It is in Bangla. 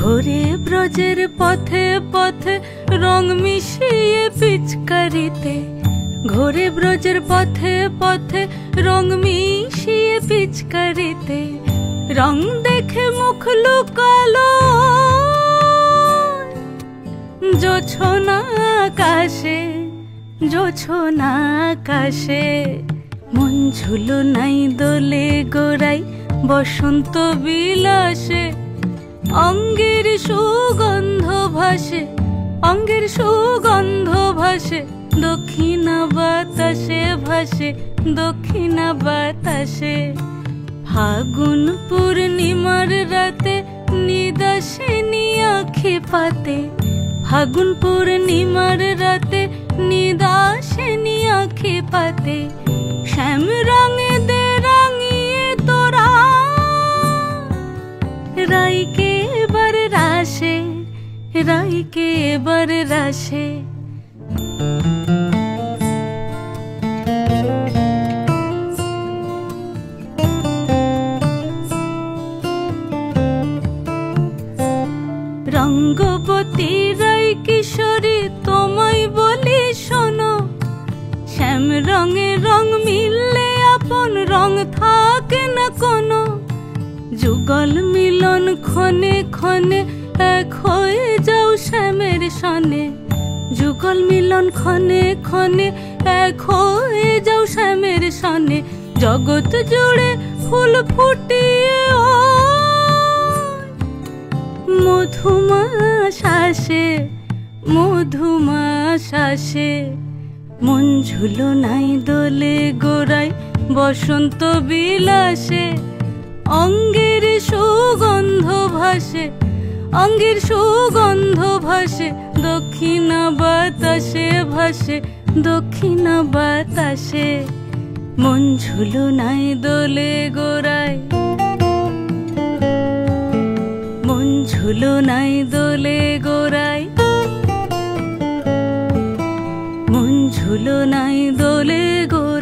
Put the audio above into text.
ঘোরে ব্রজের পথে পথে রং মিশিয়ে পিচকারিতে, ঘোরে ব্রজের পথে পথে রং মিশিয়ে পিচকারিতে, রং দেখে মুখ লুকালো জোছনা আকাশে, জোছনা আকাশে। মন ঝুলো নাই দোলে গোড়াই বসন্ত বিলাসে, অঙ্গের সুগন্ধ ভাসে, অঙ্গের সুগন্ধ ভাসে, দক্ষিণা বাতাসে ভাসে, দক্ষিণা বাতাসে। ফাগুন পূর্ণিমার রাতে নিদাসিনী আঁখি পাতে, ফাগুন পূর্ণিমার রাতে নিদাসিনী আঁখি পাতে। শ্যাম রঙে দে রাঙিয়ে তোরা রাইকে এবার রাশে, রাইকে এবার রাশে। রঙ্গবতী রাই কিশোরী তোমায় বলি শোনো, শ্যাম রঙে রং মিললে আপন রং থাকে না কোনো। যুগল মিলন ক্ষণে ক্ষণে এক হয়ে যাও শ্যামের সনে, যুগল মিলন ক্ষণে ক্ষণে এক হয়ে যাও শ্যামের সনে। জগৎ জুড়ে ফুল ফুটিয়ে ও মধুমাশাসে, মধুমাশাসে। মন ঝুলো নাই দোলে গোড়াই বসন্ত বিলাসে, অঙ্গের সুগন্ধ ভাসে, অঙ্গের সুগন্ধ ভাসে, দক্ষিণা বাতাসে ভাসে, দক্ষিণা বাতাসে। মন ঝুলো নাই দোলে গোড়াই, মন ঝুলো নাই দোলে গোড়াই, মন ঝুলো নাই দোলে গোড়াই।